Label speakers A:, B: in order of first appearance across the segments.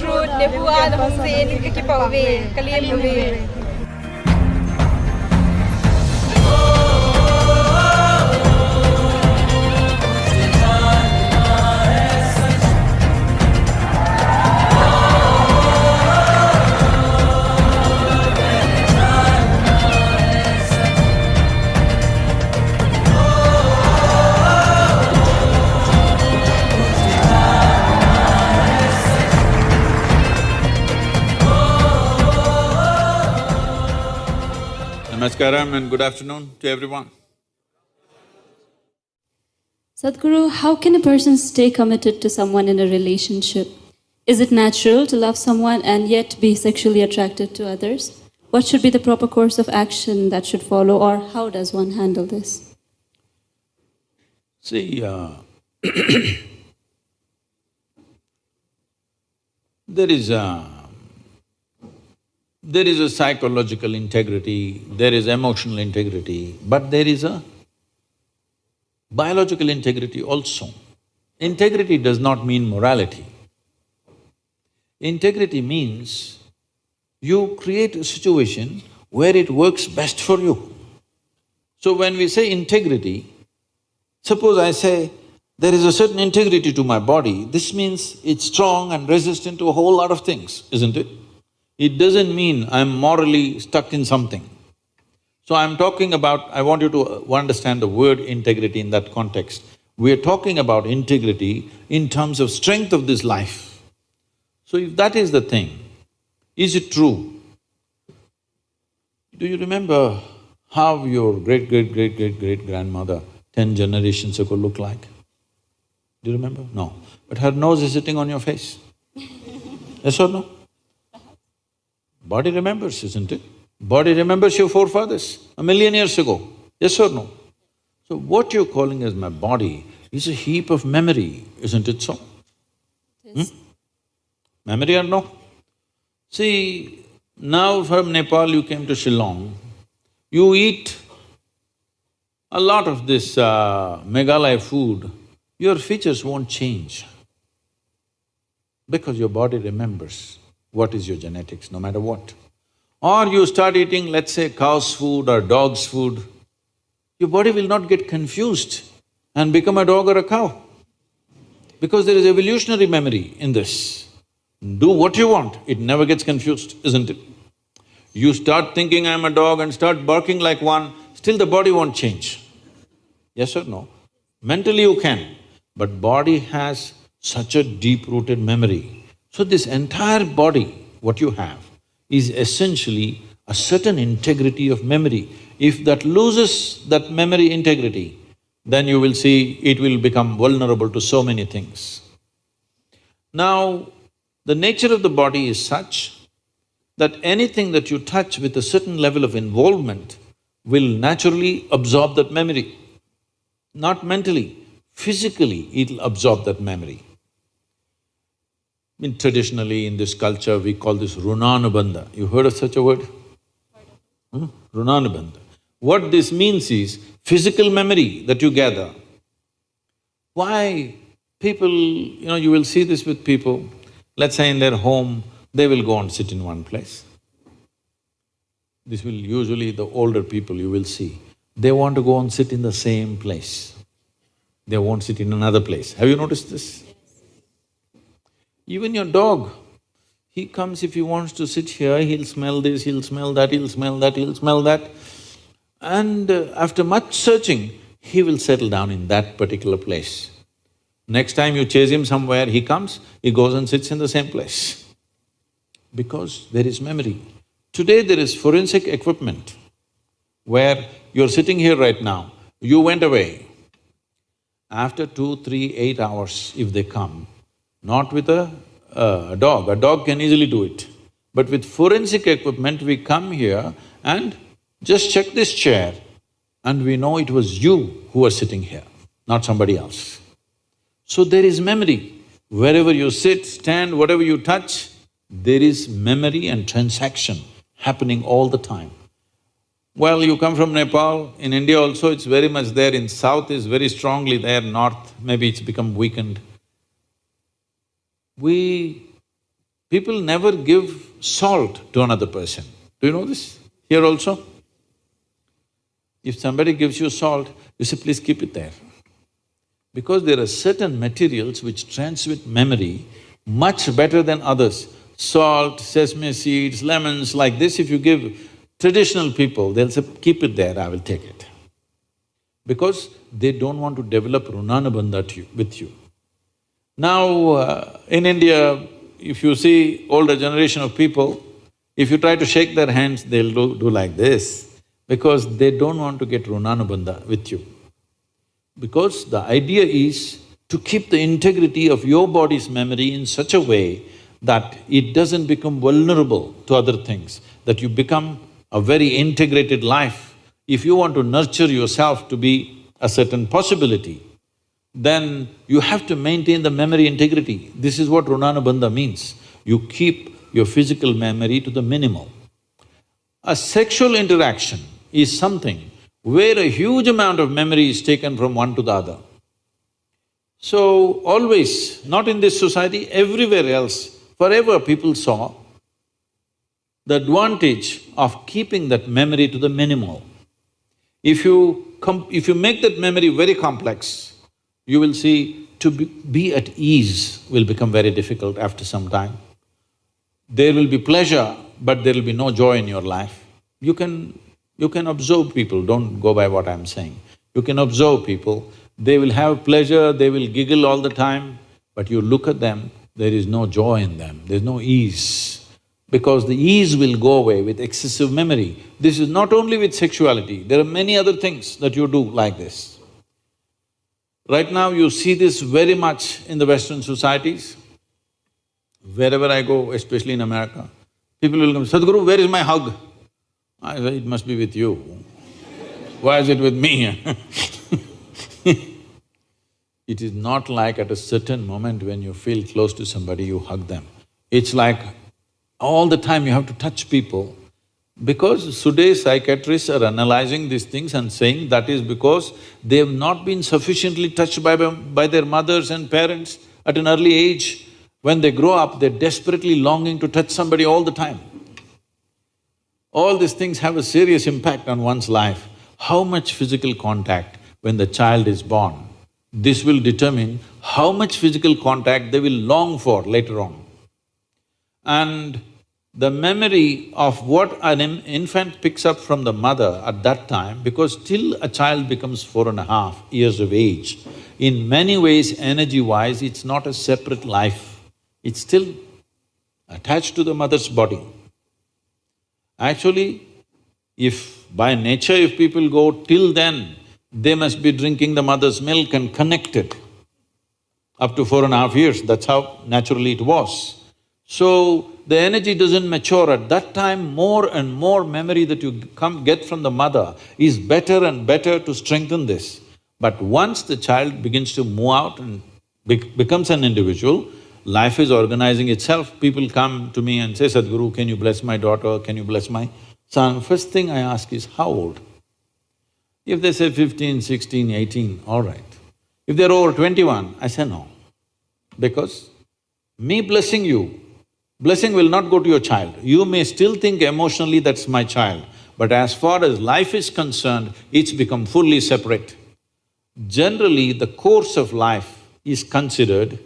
A: Shrut, Nebuan, Hongzin, Kikipawe, Kalim.
B: Namaskaram and good afternoon to everyone.
C: Sadhguru, how can a person stay committed to someone in a relationship? Is it natural to love someone and yet be sexually attracted to others? What should be the proper course of action that should follow, or how does one handle this?
B: See, there is a psychological integrity, there is emotional integrity, but there is a biological integrity also. Integrity does not mean morality. Integrity means you create a situation where it works best for you. So when we say integrity, suppose I say, there is a certain integrity to my body, this means it's strong and resistant to a whole lot of things, isn't it? It doesn't mean I'm morally stuck in something. So I'm talking about… I want you to understand the word integrity in that context. We're talking about integrity in terms of strength of this life. So if that is the thing, is it true? Do you remember how your great-great-great-great-great-grandmother 10 generations ago looked like? Do you remember? No. But her nose is sitting on your face. Yes or no? Body remembers, isn't it? Body remembers your forefathers 1,000,000 years ago, yes or no? So what you're calling as my body is a heap of memory, isn't it so?
C: Yes.
B: Memory or no? See, now from Nepal you came to Shillong, you eat a lot of this Meghalaya food, your features won't change because your body remembers what is your genetics, no matter what. Or you start eating, let's say, cow's food or dog's food, your body will not get confused and become a dog or a cow, because there is evolutionary memory in this. Do what you want, it never gets confused, isn't it? You start thinking I'm a dog and start barking like one, still the body won't change. Yes or no? Mentally you can, but body has such a deep-rooted memory. So this entire body, what you have, is essentially a certain integrity of memory. If that loses that memory integrity, then you will see it will become vulnerable to so many things. Now, the nature of the body is such that anything that you touch with a certain level of involvement will naturally absorb that memory. Not mentally, physically it'll absorb that memory. Traditionally in this culture, we call this runanubandha. You heard of such a word? Runanubandha. What this means is physical memory that you gather. Why people… you will see this with people, let's say in their home, they will go and sit in one place. This will usually the older people you will see, they want to go and sit in the same place. They won't sit in another place. Have you noticed this? Even your dog, he comes, if he wants to sit here, he'll smell this, he'll smell that, he'll smell that, he'll smell that. And after much searching, he will settle down in that particular place. Next time you chase him somewhere, he comes, he goes and sits in the same place. Because there is memory. Today there is forensic equipment where you're sitting here right now, you went away. After 2, 3, 8 hours, if they come, not with a dog can easily do it. But with forensic equipment, we come here and just check this chair and we know it was you who were sitting here, not somebody else. So there is memory. Wherever you sit, stand, whatever you touch, there is memory and transaction happening all the time. Well, you come from Nepal, in India also it's very much there, in south is very strongly there, north maybe it's become weakened. We People never give salt to another person. Do you know this? Here also? If somebody gives you salt, you say, please keep it there. Because there are certain materials which transmit memory much better than others. Salt, sesame seeds, lemons, like this, if you give traditional people, they'll say, keep it there, I will take it. Because they don't want to develop runanabandha with you. Now, in India, if you see older generation of people, if you try to shake their hands, they'll do like this, because they don't want to get runanabandha with you. Because the idea is to keep the integrity of your body's memory in such a way that it doesn't become vulnerable to other things, that you become a very integrated life. If you want to nurture yourself to be a certain possibility, then you have to maintain the memory integrity. This is what runanabandha means. You keep your physical memory to the minimal. A sexual interaction is something where a huge amount of memory is taken from one to the other. So, always, not in this society, everywhere else, forever people saw the advantage of keeping that memory to the minimal. If you make that memory very complex, you will see to be at ease will become very difficult after some time. There will be pleasure, but there will be no joy in your life. You can observe people, don't go by what I'm saying. You can observe people, they will have pleasure, they will giggle all the time, but you look at them, there is no joy in them, there's no ease. Because the ease will go away with excessive memory. This is not only with sexuality, there are many other things that you do like this. Right now you see this very much in the Western societies. Wherever I go, especially in America, people will come, Sadhguru, where is my hug? I say, it must be with you. Why is it with me? It is not like at a certain moment when you feel close to somebody, you hug them. It's like all the time you have to touch people. Because today's psychiatrists are analyzing these things and saying that is because they have not been sufficiently touched by their mothers and parents at an early age. When they grow up, they're desperately longing to touch somebody all the time. All these things have a serious impact on one's life. How much physical contact when the child is born, this will determine how much physical contact they will long for later on. And the memory of what an infant picks up from the mother at that time, because till a child becomes 4.5 years of age, in many ways, energy-wise, it's not a separate life, it's still attached to the mother's body. Actually, if by nature if people go till then, they must be drinking the mother's milk and connected up to 4.5 years, that's how naturally it was. So, the energy doesn't mature. At that time, more and more memory that you get from the mother is better and better to strengthen this. But once the child begins to move out and becomes an individual, life is organizing itself. People come to me and say, Sadhguru, can you bless my daughter, can you bless my son? First thing I ask is, how old? If they say 15, 16, 18, all right. If they're over 21, I say no. Because me blessing you, blessing will not go to your child. You may still think emotionally that's my child, but as far as life is concerned, it's become fully separate. Generally, the course of life is considered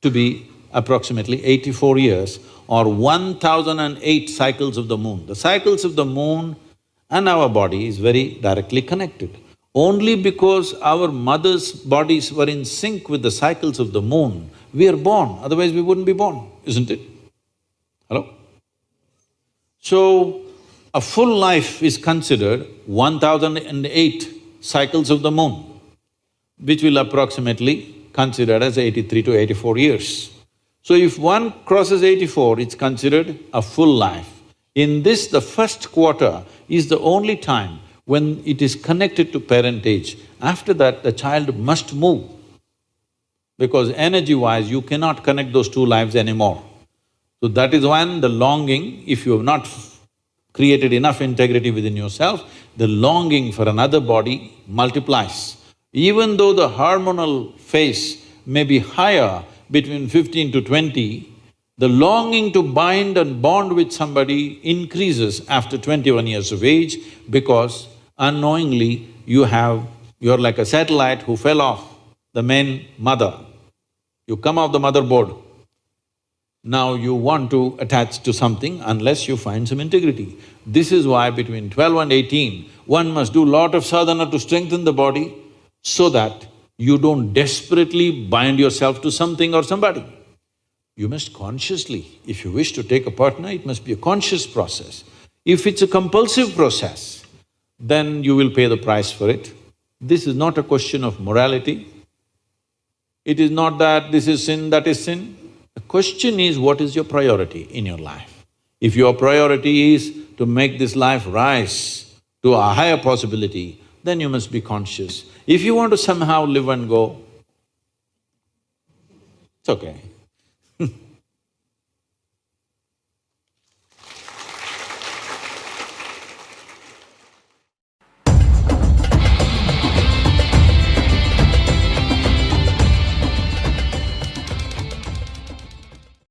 B: to be approximately 84 years or 1008 cycles of the moon. The cycles of the moon and our body is very directly connected. Only because our mother's bodies were in sync with the cycles of the moon, we are born, otherwise we wouldn't be born, isn't it? Hello? So, a full life is considered 1008 cycles of the moon, which will approximately considered as 83 to 84 years. So if one crosses 84, it's considered a full life. In this, the first quarter is the only time when it is connected to parentage. After that, the child must move, because energy-wise, you cannot connect those two lives anymore. So that is when the longing, if you have not created enough integrity within yourself, the longing for another body multiplies. Even though the hormonal phase may be higher between 15 to 20, The longing to bind and bond with somebody increases after 21 years of age because unknowingly you're like a satellite who fell off the main mother. You come off the motherboard. Now you want to attach to something unless you find some integrity. This is why between 12 and 18, one must do lot of sadhana to strengthen the body so that you don't desperately bind yourself to something or somebody. You must consciously, if you wish to take a partner, it must be a conscious process. If it's a compulsive process, then you will pay the price for it. This is not a question of morality. It is not that this is sin, that is sin. The question is, what is your priority in your life? If your priority is to make this life rise to a higher possibility, then you must be conscious. If you want to somehow live and go, it's okay.